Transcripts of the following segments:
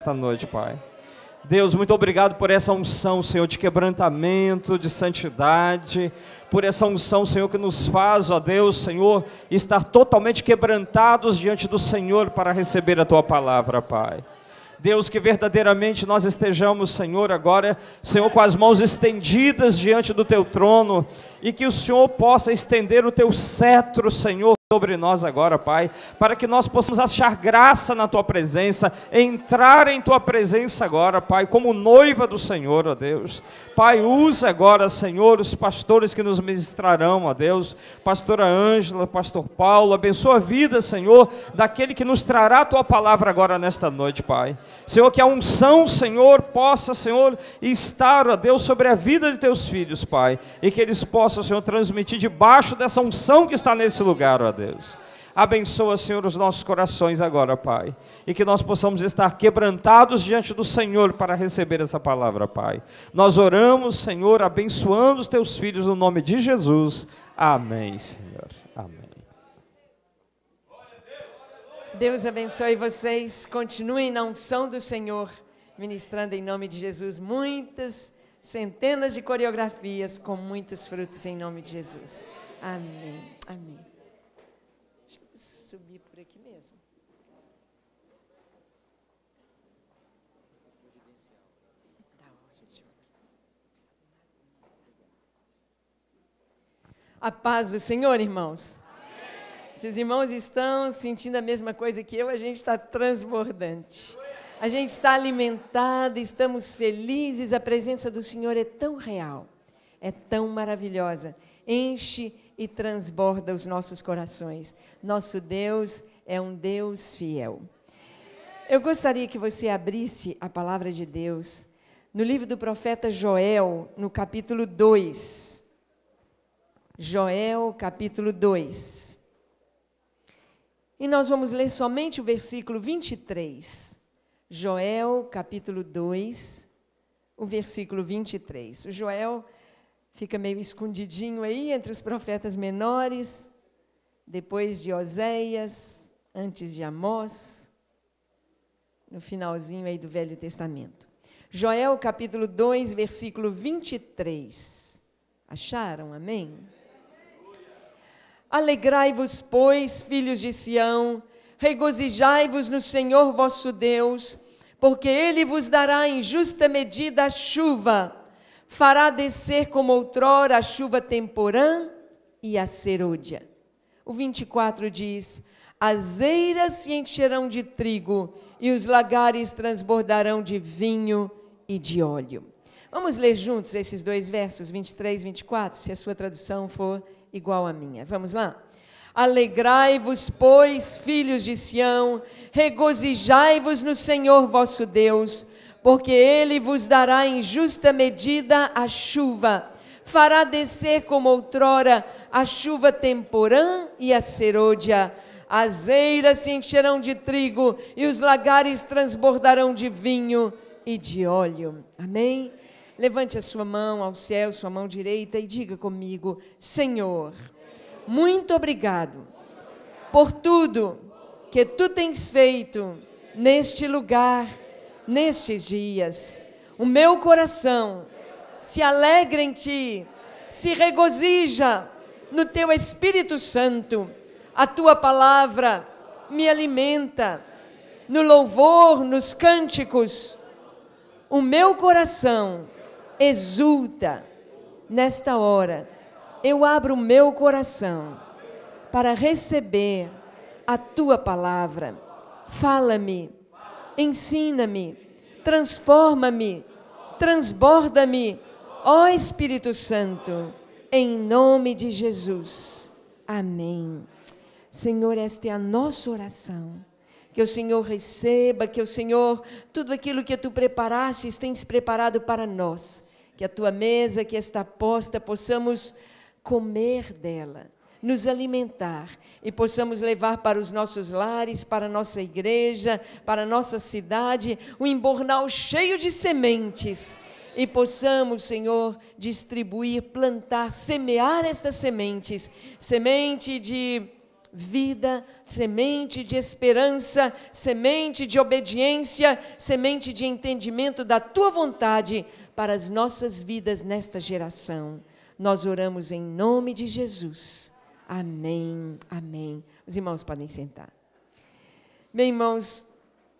esta noite, Pai. Deus, muito obrigado por essa unção, Senhor, de quebrantamento, de santidade, por essa unção, Senhor, que nos faz, ó Deus, Senhor, estar totalmente quebrantados diante do Senhor para receber a Tua palavra, Pai. Deus, que verdadeiramente nós estejamos, Senhor, agora, Senhor, com as mãos estendidas diante do Teu trono, e que o Senhor possa estender o Teu cetro, Senhor, sobre nós agora, Pai, para que nós possamos achar graça na Tua presença, entrar em Tua presença agora, Pai, como noiva do Senhor, ó Deus. Pai, usa agora, Senhor, os pastores que nos ministrarão, ó Deus, pastora Ângela, pastor Paulo, abençoa a vida, Senhor, daquele que nos trará a Tua palavra agora nesta noite, Pai. Senhor, que a unção, Senhor, possa, Senhor, estar, ó Deus, sobre a vida de Teus filhos, Pai, e que eles possam, Senhor, transmitir debaixo dessa unção que está nesse lugar, ó Deus. Abençoa, Senhor, os nossos corações agora, Pai, e que nós possamos estar quebrantados diante do Senhor para receber essa palavra, Pai. Nós oramos, Senhor, abençoando os Teus filhos no nome de Jesus. Amém, Senhor. Amém. Deus abençoe vocês. Continuem na unção do Senhor, ministrando em nome de Jesus muitas centenas de coreografias com muitos frutos em nome de Jesus. Amém. Amém. Acho que vou subir por aqui mesmo. A paz do Senhor, irmãos. Amém. Se os irmãos estão sentindo a mesma coisa que eu, a gente está transbordante. A gente está alimentado, estamos felizes, a presença do Senhor é tão real, é tão maravilhosa, enche e transborda os nossos corações. Nosso Deus é um Deus fiel. Eu gostaria que você abrisse a palavra de Deus no livro do profeta Joel, no capítulo 2. Joel, capítulo 2. E nós vamos ler somente o versículo 23. Joel, capítulo 2, o versículo 23. O Joel fica meio escondidinho aí entre os profetas menores, depois de Oséias, antes de Amós, no finalzinho aí do Velho Testamento. Joel, capítulo 2, versículo 23. Acharam? Amém? Alegrai-vos, pois, filhos de Sião, regozijai-vos no Senhor vosso Deus, porque Ele vos dará em justa medida a chuva, fará descer como outrora a chuva temporã e a serôdia. O 24 diz: as eiras se encherão de trigo e os lagares transbordarão de vinho e de óleo. Vamos ler juntos esses dois versos, 23 e 24, se a sua tradução for igual à minha. Vamos lá? Alegrai-vos, pois, filhos de Sião, regozijai-vos no Senhor vosso Deus, porque Ele vos dará em justa medida a chuva, fará descer como outrora a chuva temporã e a serôdia. As eiras se encherão de trigo e os lagares transbordarão de vinho e de óleo. Amém? Levante a sua mão ao céu, sua mão direita, e diga comigo: Senhor, muito obrigado por tudo que Tu tens feito neste lugar, nestes dias. O meu coração se alegra em Ti, se regozija no Teu Espírito Santo. A Tua palavra me alimenta no louvor, nos cânticos. O meu coração exulta nesta hora. Eu abro o meu coração para receber a Tua palavra. Fala-me, ensina-me, transforma-me, transborda-me, ó Espírito Santo, em nome de Jesus. Amém. Senhor, esta é a nossa oração. Que o Senhor receba, que o Senhor, tudo aquilo que Tu preparaste, tens preparado para nós. Que a Tua mesa que está posta, possamos comer dela, nos alimentar e possamos levar para os nossos lares, para a nossa igreja, para a nossa cidade, um embornal cheio de sementes e possamos, Senhor, distribuir, plantar, semear estas sementes, semente de vida, semente de esperança, semente de obediência, semente de entendimento da tua vontade para as nossas vidas nesta geração. Nós oramos em nome de Jesus. Amém, amém. Os irmãos podem sentar. Bem, irmãos,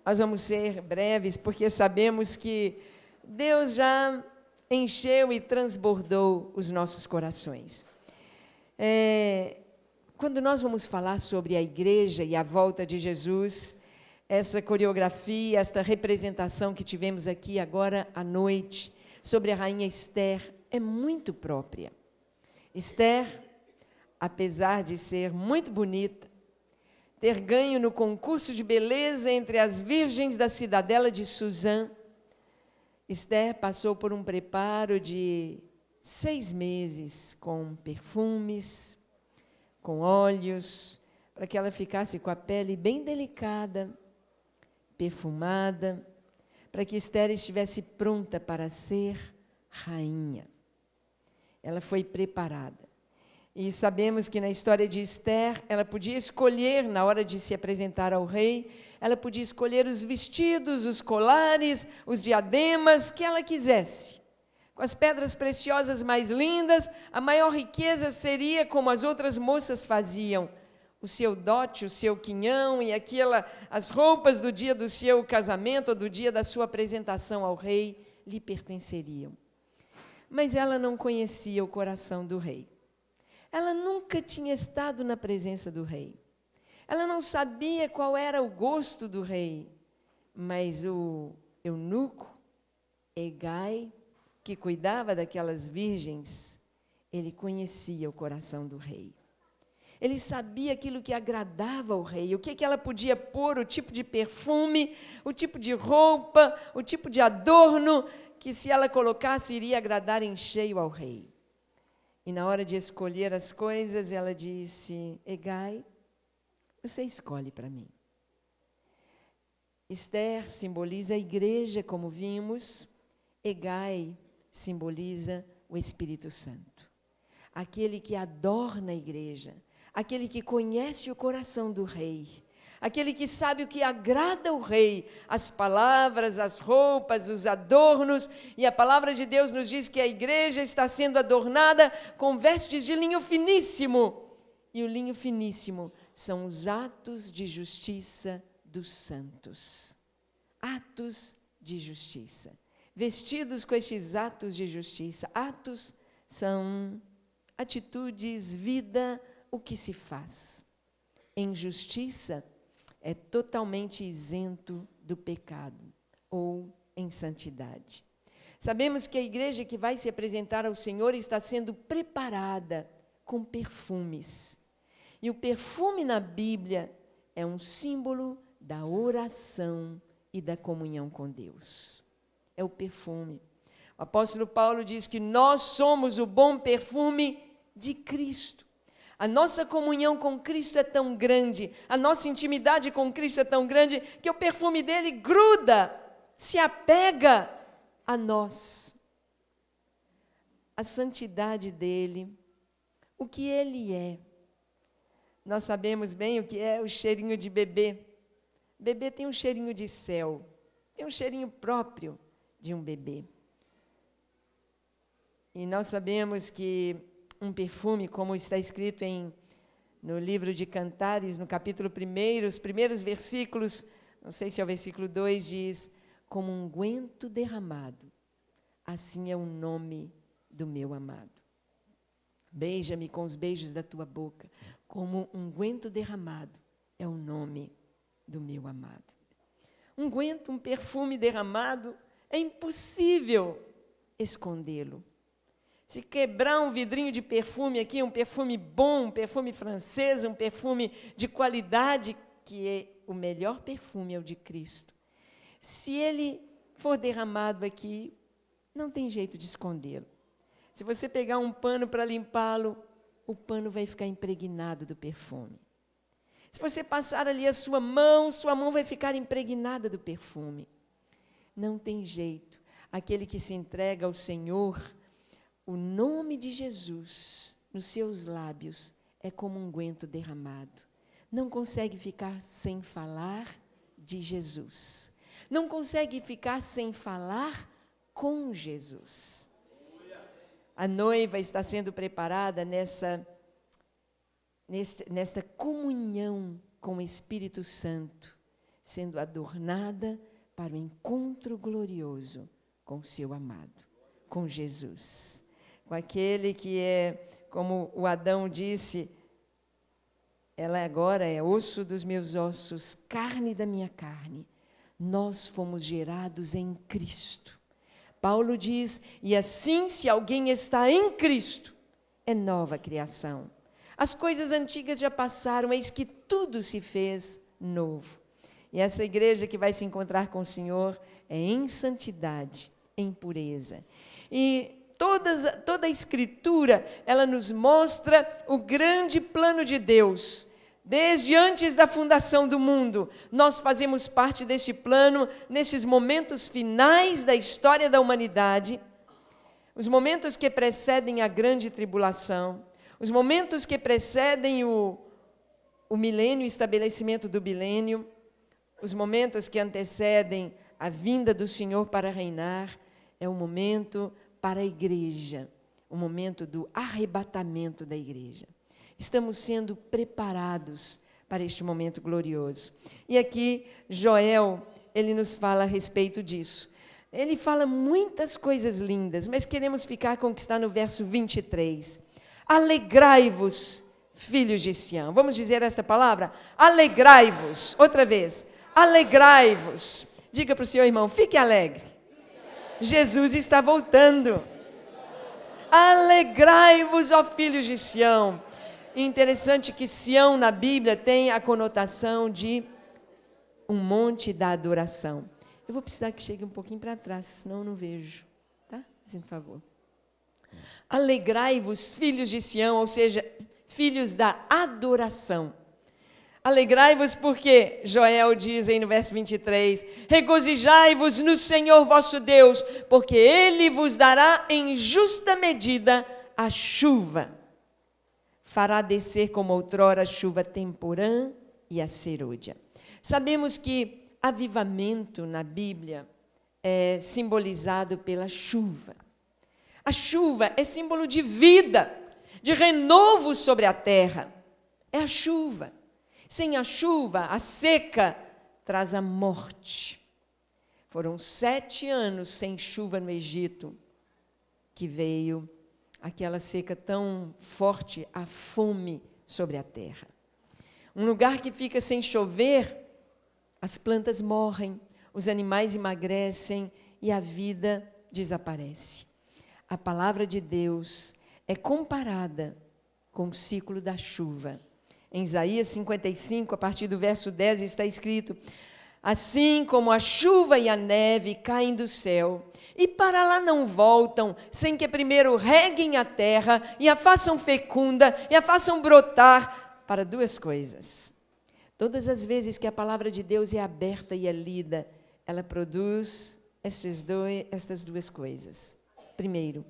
nós vamos ser breves, porque sabemos que Deus já encheu e transbordou os nossos corações. Quando nós vamos falar sobre a igreja e a volta de Jesus, essa coreografia, esta representação que tivemos aqui agora à noite, sobre a rainha Esther, é muito própria. Esther, apesar de ser muito bonita, ter ganho no concurso de beleza entre as virgens da cidadela de Suzã, Esther passou por um preparo de 6 meses com perfumes, com óleos, para que ela ficasse com a pele bem delicada, perfumada, para que Esther estivesse pronta para ser rainha. Ela foi preparada. E sabemos que na história de Esther, ela podia escolher, na hora de se apresentar ao rei, ela podia escolher os vestidos, os colares, os diademas que ela quisesse. Com as pedras preciosas mais lindas, a maior riqueza seria como as outras moças faziam. O seu dote, o seu quinhão e as roupas do dia do seu casamento ou do dia da sua apresentação ao rei lhe pertenceriam. Mas ela não conhecia o coração do rei. Ela nunca tinha estado na presença do rei. Ela não sabia qual era o gosto do rei. Mas o eunuco, Hegai, que cuidava daquelas virgens, ele conhecia o coração do rei. Ele sabia aquilo que agradava ao rei, o que ela podia pôr, o tipo de perfume, o tipo de roupa, o tipo de adorno, que se ela colocasse iria agradar em cheio ao rei. E na hora de escolher as coisas, ela disse: Hegai, você escolhe para mim. Esther simboliza a igreja, como vimos. Hegai simboliza o Espírito Santo. Aquele que adorna a igreja, aquele que conhece o coração do rei, aquele que sabe o que agrada ao rei, as palavras, as roupas, os adornos, e a palavra de Deus nos diz que a igreja está sendo adornada com vestes de linho finíssimo, e o linho finíssimo são os atos de justiça dos santos. Atos de justiça. Vestidos com estes atos de justiça. Atos são atitudes, vida, o que se faz. Em justiça, é totalmente isento do pecado, ou em santidade. Sabemos que a igreja que vai se apresentar ao Senhor está sendo preparada com perfumes. E o perfume na Bíblia é um símbolo da oração e da comunhão com Deus. É o perfume. O apóstolo Paulo diz que nós somos o bom perfume de Cristo. A nossa comunhão com Cristo é tão grande, a nossa intimidade com Cristo é tão grande, que o perfume dele gruda, se apega a nós. A santidade dele, o que ele é. Nós sabemos bem o que é o cheirinho de bebê. Bebê tem um cheirinho de céu, tem um cheirinho próprio de um bebê. E nós sabemos que um perfume, como está escrito no livro de Cantares, no capítulo 1, os primeiros versículos, não sei se é o versículo 2, diz: como um unguento derramado, assim é o nome do meu amado. Beija-me com os beijos da tua boca, como um unguento derramado é o nome do meu amado. Unguento, um perfume derramado, é impossível escondê-lo. Se quebrar um vidrinho de perfume aqui, um perfume bom, um perfume francês, um perfume de qualidade, que é o melhor perfume, é o de Cristo. Se ele for derramado aqui, não tem jeito de escondê-lo. Se você pegar um pano para limpá-lo, o pano vai ficar impregnado do perfume. Se você passar ali a sua mão vai ficar impregnada do perfume. Não tem jeito. Aquele que se entrega ao Senhor, o nome de Jesus nos seus lábios é como um unguento derramado. não consegue ficar sem falar de Jesus. Não consegue ficar sem falar com Jesus. A noiva está sendo preparada nesta comunhão com o Espírito Santo, sendo adornada para o encontro glorioso com o seu amado, com Jesus. Com aquele que é, como o Adão disse, ela agora é osso dos meus ossos, carne da minha carne. Nós fomos gerados em Cristo. Paulo diz, e assim se alguém está em Cristo, é nova criação. As coisas antigas já passaram, eis que tudo se fez novo. E essa igreja que vai se encontrar com o Senhor é em santidade, em pureza. E toda a Escritura, ela nos mostra o grande plano de Deus. Desde antes da fundação do mundo, nós fazemos parte deste plano, nesses momentos finais da história da humanidade, os momentos que precedem a grande tribulação, os momentos que precedem o milênio, o estabelecimento do milênio, os momentos que antecedem a vinda do Senhor para reinar, é um momento para a igreja, o momento do arrebatamento da igreja. Estamos sendo preparados para este momento glorioso. E aqui, Joel, ele nos fala a respeito disso. Ele fala muitas coisas lindas, mas queremos ficar com o que está no verso 23. Alegrai-vos, filhos de Sião. Vamos dizer essa palavra? Alegrai-vos. Outra vez. Alegrai-vos. Diga para o seu irmão, fique alegre. Jesus está voltando. Alegrai-vos, ó filhos de Sião. Interessante que Sião na Bíblia tem a conotação de um monte da adoração. Eu vou precisar que chegue um pouquinho para trás, senão eu não vejo. Tá? Por favor. Alegrai-vos, filhos de Sião, ou seja, filhos da adoração. Alegrai-vos porque, Joel diz aí no verso 23, regozijai-vos no Senhor vosso Deus, porque Ele vos dará em justa medida a chuva. Fará descer como outrora a chuva temporã e a serôdia. Sabemos que avivamento na Bíblia é simbolizado pela chuva. A chuva é símbolo de vida, de renovo sobre a terra. É a chuva. Sem a chuva, a seca traz a morte. Foram 7 anos sem chuva no Egito, que veio aquela seca tão forte, a fome sobre a terra. Um lugar que fica sem chover, as plantas morrem, os animais emagrecem e a vida desaparece. A palavra de Deus é comparada com o ciclo da chuva. Em Isaías 55, a partir do verso 10, está escrito: assim como a chuva e a neve caem do céu, e para lá não voltam, sem que primeiro reguem a terra, e a façam fecunda, e a façam brotar, para 2 coisas. Todas as vezes que a palavra de Deus é aberta e é lida, ela produz estas 2 coisas. Primeiro,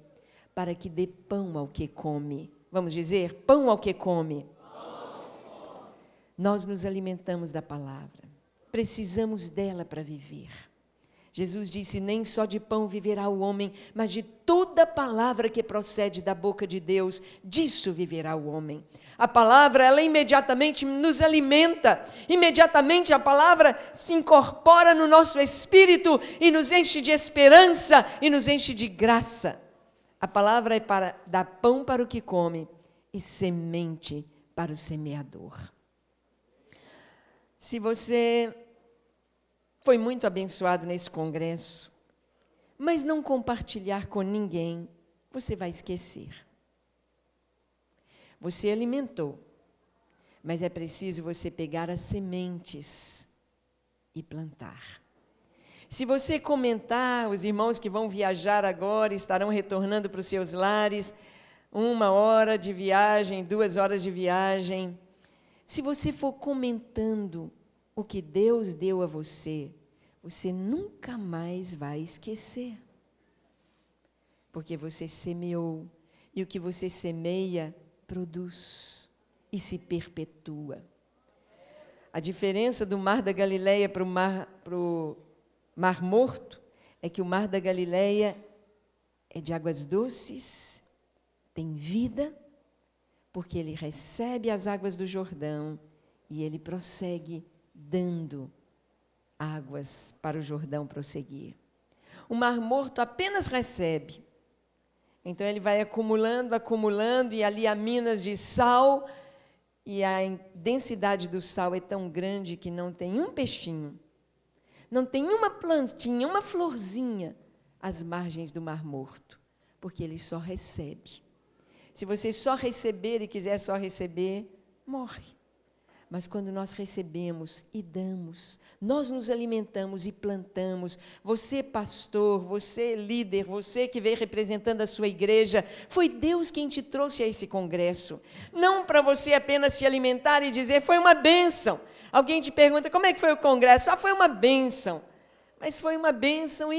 para que dê pão ao que come. Vamos dizer, pão ao que come. Nós nos alimentamos da palavra. Precisamos dela para viver. Jesus disse, nem só de pão viverá o homem, mas de toda palavra que procede da boca de Deus, disso viverá o homem. A palavra, ela imediatamente nos alimenta. Imediatamente a palavra se incorpora no nosso espírito e nos enche de esperança e nos enche de graça. A palavra é para dar pão para o que come e semente para o semeador. Se você foi muito abençoado nesse congresso, mas não compartilhar com ninguém, você vai esquecer. Você alimentou, mas é preciso você pegar as sementes e plantar. Se você comentar, os irmãos que vão viajar agora estarão retornando para os seus lares, 1 hora de viagem, 2 horas de viagem. Se você for comentando o que Deus deu a você, você nunca mais vai esquecer. Porque você semeou, e o que você semeia produz e se perpetua. A diferença do Mar da Galileia para o Mar Morto é que o Mar da Galileia é de águas doces, tem vida, porque ele recebe as águas do Jordão e ele prossegue dando águas para o Jordão prosseguir. O Mar Morto apenas recebe. Então ele vai acumulando, acumulando, e ali há minas de sal, e a densidade do sal é tão grande que não tem um peixinho, não tem uma plantinha, uma florzinha às margens do Mar Morto, porque ele só recebe. Se você só receber e quiser só receber, morre. Mas quando nós recebemos e damos, nós nos alimentamos e plantamos. Você, pastor, você, líder, você que veio representando a sua igreja, foi Deus quem te trouxe a esse congresso. Não para você apenas se alimentar e dizer, foi uma bênção. Alguém te pergunta, como é que foi o congresso? Ah, foi uma bênção. Mas foi uma bênção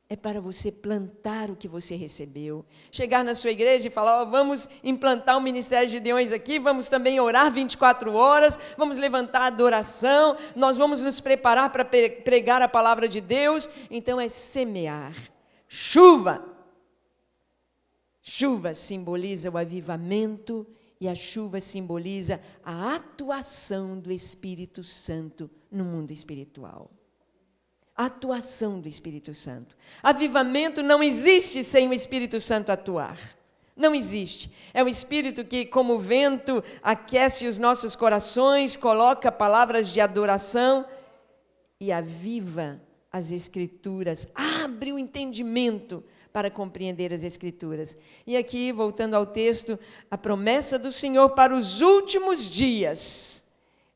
é para você plantar o que você recebeu. Chegar na sua igreja e falar, vamos implantar o Ministério de Gideões aqui, vamos também orar 24 horas, vamos levantar a adoração, nós vamos nos preparar para pregar a palavra de Deus. Então é semear. Chuva. Chuva simboliza o avivamento e a chuva simboliza a atuação do Espírito Santo no mundo espiritual. A atuação do Espírito Santo. Avivamento não existe sem o Espírito Santo atuar. Não existe. É o Espírito que, como vento, aquece os nossos corações, coloca palavras de adoração e aviva as Escrituras, abre o entendimento para compreender as Escrituras. E aqui, voltando ao texto, a promessa do Senhor para os últimos dias.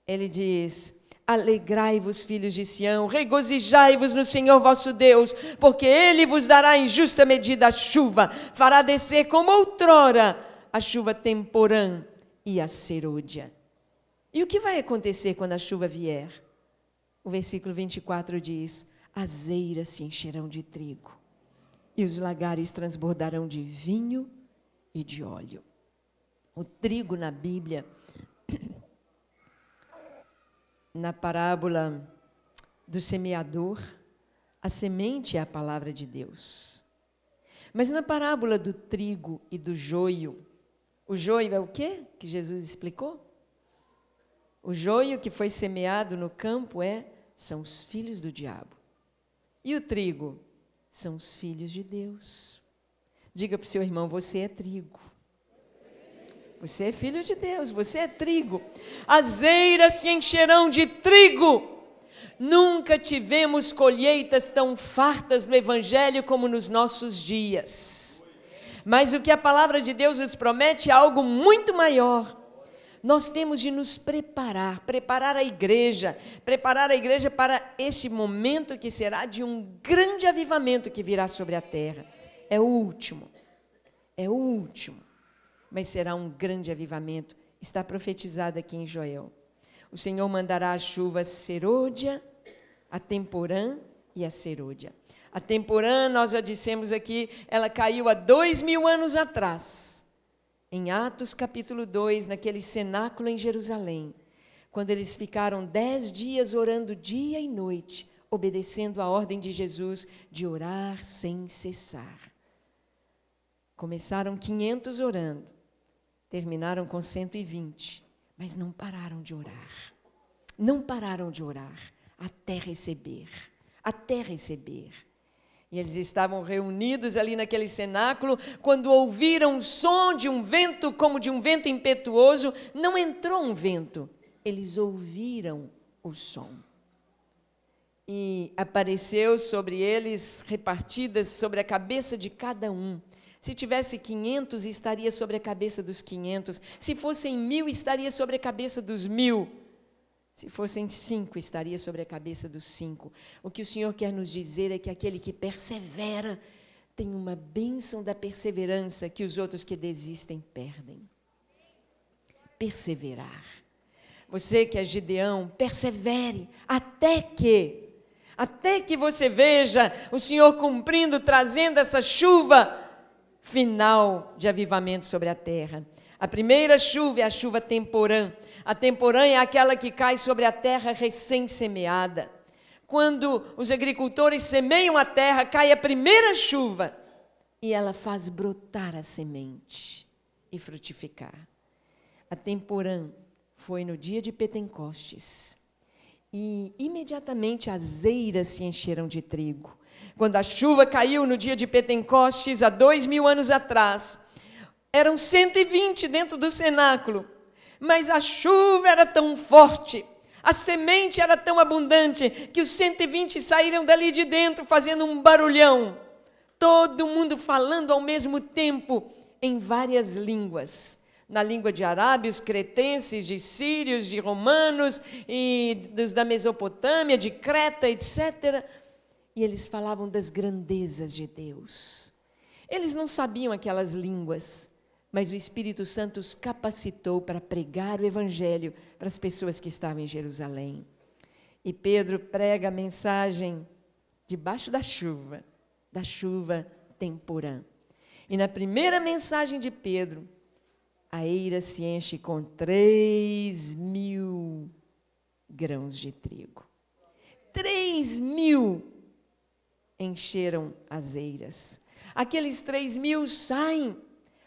Ele diz, alegrai-vos, filhos de Sião, regozijai-vos no Senhor vosso Deus, porque Ele vos dará em justa medida a chuva, fará descer como outrora a chuva temporã e a serôdia. E o que vai acontecer quando a chuva vier? O versículo 24 diz, as eiras se encherão de trigo, e os lagares transbordarão de vinho e de óleo. O trigo na Bíblia, na parábola do semeador, a semente é a palavra de Deus. Mas na parábola do trigo e do joio, o joio é o quê que Jesus explicou? O joio que foi semeado no campo são os filhos do diabo. E o trigo são os filhos de Deus. Diga para o seu irmão, você é trigo. Você é filho de Deus, você é trigo. As eiras se encherão de trigo. Nunca tivemos colheitas tão fartas no Evangelho como nos nossos dias. Mas o que a palavra de Deus nos promete é algo muito maior. Nós temos de nos preparar a igreja para este momento que será de um grande avivamento que virá sobre a terra. É o último. Mas será um grande avivamento, está profetizado aqui em Joel. O Senhor mandará a chuva serôdia, a temporã e a serôdia. A temporã, nós já dissemos aqui, ela caiu há 2000 anos atrás, em Atos capítulo 2, naquele cenáculo em Jerusalém, quando eles ficaram 10 dias orando dia e noite, obedecendo a ordem de Jesus de orar sem cessar. Começaram 500 orando. Terminaram com 120, mas não pararam de orar. Não pararam de orar até receber. E eles estavam reunidos ali naquele cenáculo, quando ouviram o som de um vento, como de um vento impetuoso. Não entrou um vento, eles ouviram o som. E apareceu sobre eles, repartidas sobre a cabeça de cada um. Se tivesse 500, estaria sobre a cabeça dos 500. Se fossem 1000, estaria sobre a cabeça dos 1000. Se fossem 5, estaria sobre a cabeça dos 5. O que o Senhor quer nos dizer é que aquele que persevera tem uma bênção da perseverança que os outros que desistem perdem. Perseverar. Você que é Gideão, persevere até que você veja o Senhor cumprindo, trazendo essa chuva final de avivamento sobre a terra. A primeira chuva é a chuva temporã. A temporã é aquela que cai sobre a terra recém-semeada. Quando os agricultores semeiam a terra, cai a primeira chuva e ela faz brotar a semente e frutificar. A temporã foi no dia de Pentecostes e imediatamente as eiras se encheram de trigo. Quando a chuva caiu no dia de Pentecostes, há 2000 anos atrás, eram 120 dentro do cenáculo, mas a chuva era tão forte, a semente era tão abundante, que os 120 saíram dali de dentro fazendo um barulhão, todo mundo falando ao mesmo tempo em várias línguas, na língua de arábios, cretenses, de sírios, de romanos, e dos da Mesopotâmia, de Creta, etc. E eles falavam das grandezas de Deus. Eles não sabiam aquelas línguas, mas o Espírito Santo os capacitou para pregar o Evangelho para as pessoas que estavam em Jerusalém. E Pedro prega a mensagem debaixo da chuva temporã. E na primeira mensagem de Pedro, a eira se enche com 3.000 grãos de trigo. 3.000 encheram as eiras. Aqueles 3.000 saem,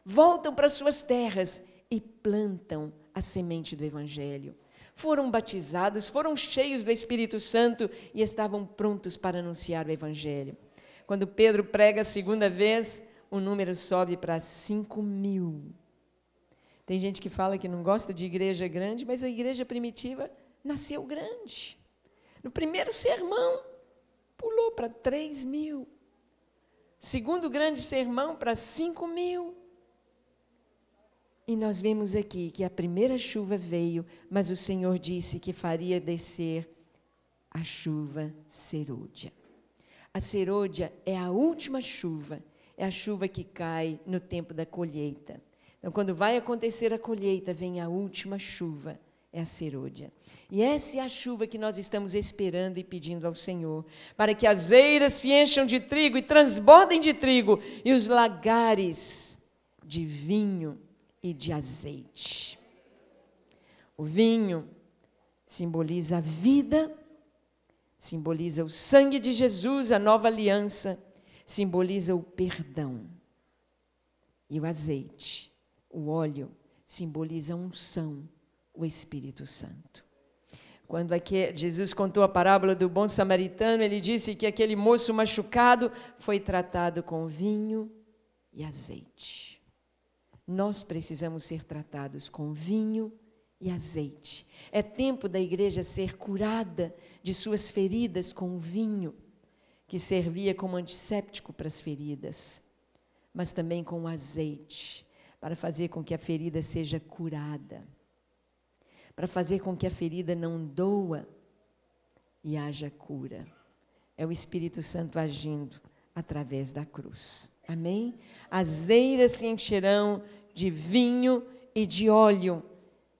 voltam para suas terras e plantam a semente do Evangelho. Foram batizados, foram cheios do Espírito Santo e estavam prontos para anunciar o Evangelho. Quando Pedro prega a segunda vez, o número sobe para 5.000. Tem gente que fala que não gosta de igreja grande, mas a igreja primitiva nasceu grande. No primeiro sermão, pulou para 3.000. Segundo grande sermão, para 5.000. E nós vemos aqui que a primeira chuva veio, mas o Senhor disse que faria descer a chuva serôdia. A serôdia é a última chuva, é a chuva que cai no tempo da colheita. Então, quando vai acontecer a colheita, vem a última chuva, é a serôdia. E essa é a chuva que nós estamos esperando e pedindo ao Senhor, para que as eiras se encham de trigo e transbordem de trigo, e os lagares de vinho e de azeite. O vinho simboliza a vida, simboliza o sangue de Jesus, a nova aliança, simboliza o perdão. E o azeite, o óleo, simboliza a unção, o Espírito Santo. Quando Jesus contou a parábola do bom samaritano, ele disse que aquele moço machucado foi tratado com vinho e azeite. Nós precisamos ser tratados com vinho e azeite. É tempo da igreja ser curada de suas feridas com vinho, que servia como antisséptico para as feridas, mas também com azeite, para fazer com que a ferida seja curada, para fazer com que a ferida não doa e haja cura. É o Espírito Santo agindo através da cruz. Amém? As eiras se encherão de vinho e de óleo.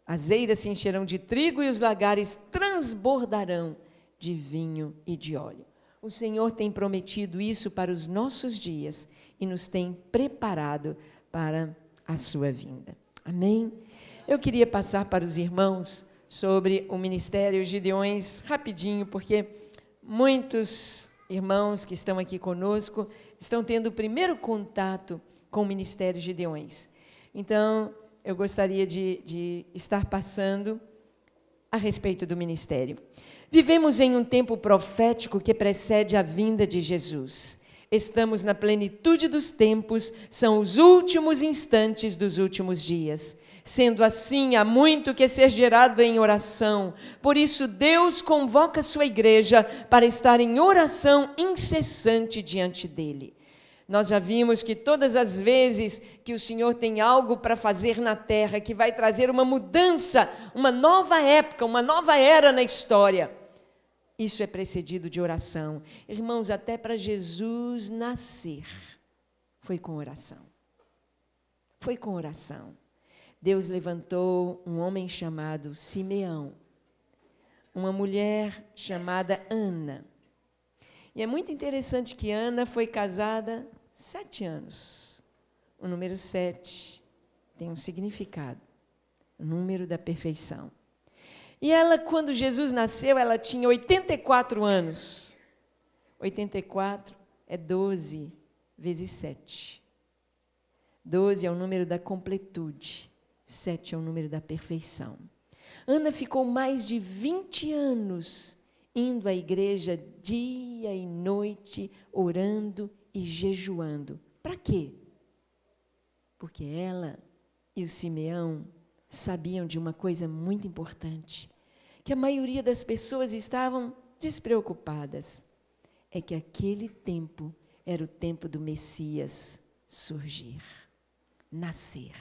As eiras se encherão de trigo e os lagares transbordarão de vinho e de óleo. O Senhor tem prometido isso para os nossos dias e nos tem preparado para a sua vinda. Amém? Eu queria passar para os irmãos sobre o Ministério Gideões rapidinho, porque muitos irmãos que estão aqui conosco estão tendo o primeiro contato com o Ministério Gideões. Então, eu gostaria de estar passando a respeito do ministério. Vivemos em um tempo profético que precede a vinda de Jesus. Estamos na plenitude dos tempos, são os últimos instantes dos últimos dias. Sendo assim, há muito que ser gerado em oração. Por isso, Deus convoca a sua igreja para estar em oração incessante diante dele. Nós já vimos que todas as vezes que o Senhor tem algo para fazer na terra, que vai trazer uma mudança, uma nova época, uma nova era na história, isso é precedido de oração. Irmãos, até para Jesus nascer, foi com oração. Foi com oração. Deus levantou um homem chamado Simeão, uma mulher chamada Ana. E é muito interessante que Ana foi casada 7 anos. O número 7 tem um significado. O número da perfeição. E ela, quando Jesus nasceu, ela tinha 84 anos. 84 é 12 vezes 7. 12 é o número da completude. 7 é o número da perfeição. Ana ficou mais de 20 anos indo à igreja dia e noite, orando e jejuando. Para quê? Porque ela e o Simeão sabiam de uma coisa muito importante, que a maioria das pessoas estavam despreocupadas. É que aquele tempo era o tempo do Messias surgir, nascer.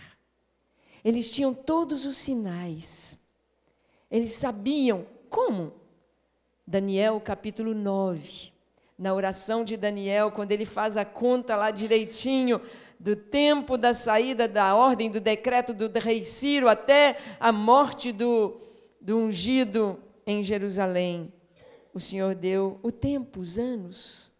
Eles tinham todos os sinais. Eles sabiam como. Daniel, capítulo 9, na oração de Daniel, quando ele faz a conta lá direitinho do tempo da saída da ordem, do decreto do rei Ciro até a morte do ungido em Jerusalém. O Senhor deu o tempo, os anos.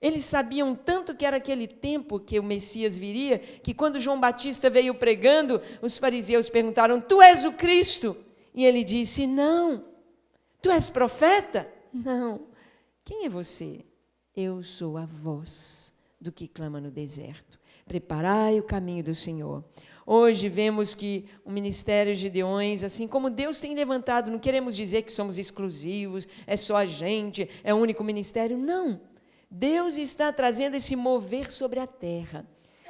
Eles sabiam tanto que era aquele tempo que o Messias viria, que quando João Batista veio pregando, os fariseus perguntaram: tu és o Cristo? E ele disse: não. Tu és profeta? Não. Quem é você? Eu sou a voz do que clama no deserto. Preparai o caminho do Senhor. Hoje vemos que o ministério de Gideões, assim como Deus tem levantado, não queremos dizer que somos exclusivos, é só a gente, é o único ministério. Não. Deus está trazendo esse mover sobre a terra.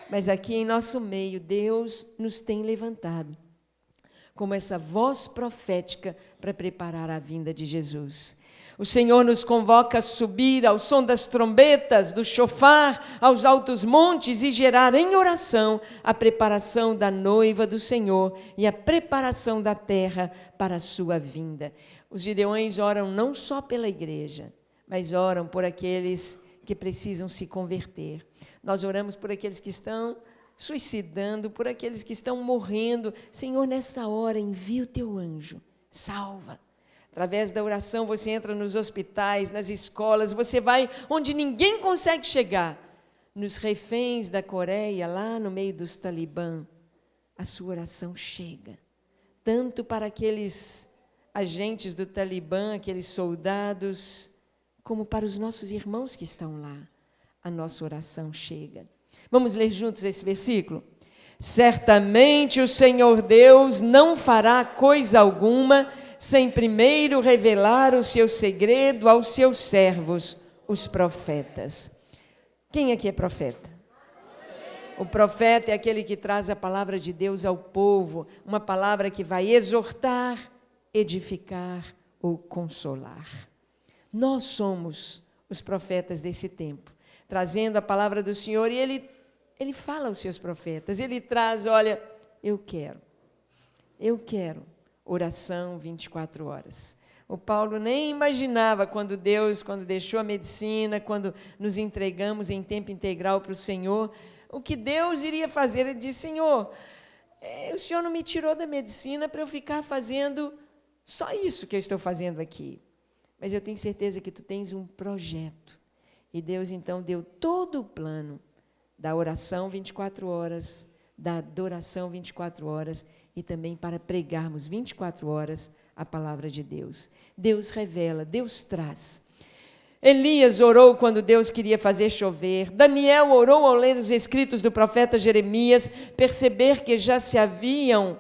Mas aqui em nosso meio, Deus nos tem levantado como essa voz profética para preparar a vinda de Jesus. O Senhor nos convoca a subir ao som das trombetas, do chofar, aos altos montes e gerar em oração a preparação da noiva do Senhor e a preparação da terra para a sua vinda. Os gideões oram não só pela igreja, mas oram por aqueles que precisam se converter. Nós oramos por aqueles que estão suicidando, por aqueles que estão morrendo. Senhor, nesta hora, envia o teu anjo, salva. Através da oração você entra nos hospitais, nas escolas, você vai onde ninguém consegue chegar. Nos reféns da Coreia, lá no meio dos talibã, a sua oração chega. Tanto para aqueles agentes do Talibã, aqueles soldados, como para os nossos irmãos que estão lá. A nossa oração chega. Vamos ler juntos esse versículo? Certamente o Senhor Deus não fará coisa alguma sem primeiro revelar o seu segredo aos seus servos, os profetas. Quem aqui é profeta? O profeta é aquele que traz a palavra de Deus ao povo, uma palavra que vai exortar, edificar ou consolar. Nós somos os profetas desse tempo, trazendo a palavra do Senhor, e Ele fala aos seus profetas, Ele traz, olha, eu quero oração 24 horas. O Paulo nem imaginava quando deixou a medicina, quando nos entregamos em tempo integral para o Senhor, o que Deus iria fazer. Ele disse: Senhor, o Senhor não me tirou da medicina para eu ficar fazendo só isso que eu estou fazendo aqui. Mas eu tenho certeza que tu tens um projeto. E Deus, então, deu todo o plano da oração 24 horas, da adoração 24 horas e também para pregarmos 24 horas a palavra de Deus. Deus revela, Deus traz. Elias orou quando Deus queria fazer chover. Daniel orou ao ler os escritos do profeta Jeremias, perceber que já se haviam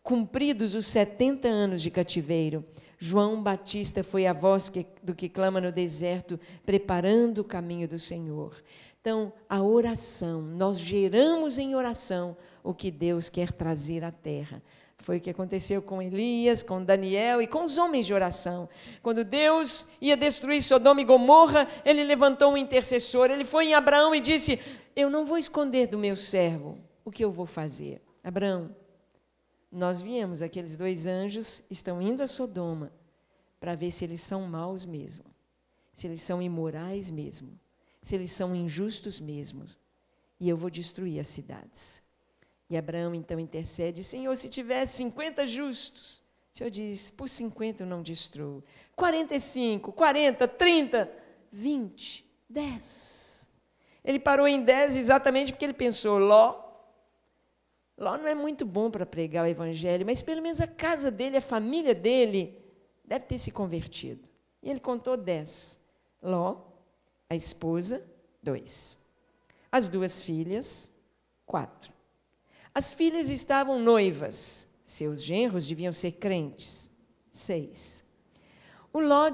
cumpridos os 70 anos de cativeiro. João Batista foi a voz do que clama no deserto, preparando o caminho do Senhor. Então, a oração, nós geramos em oração o que Deus quer trazer à terra. Foi o que aconteceu com Elias, com Daniel e com os homens de oração. Quando Deus ia destruir Sodoma e Gomorra, Ele levantou um intercessor. Ele foi em Abraão e disse: eu não vou esconder do meu servo o que eu vou fazer. Abraão, nós viemos, aqueles 2 anjos estão indo a Sodoma para ver se eles são maus mesmo, se eles são imorais mesmo, se eles são injustos mesmo, e eu vou destruir as cidades. E Abraão então intercede: Senhor, se tivesse 50 justos, o Senhor diz: por 50 eu não destruo. 45, 40, 30, 20, 10. Ele parou em 10 exatamente porque ele pensou: Ló Ló não é muito bom para pregar o evangelho, mas pelo menos a casa dele, a família dele, deve ter se convertido. E ele contou 10. Ló, a esposa, 2. As 2 filhas, 4. As filhas estavam noivas. Seus genros deviam ser crentes, 6. O Ló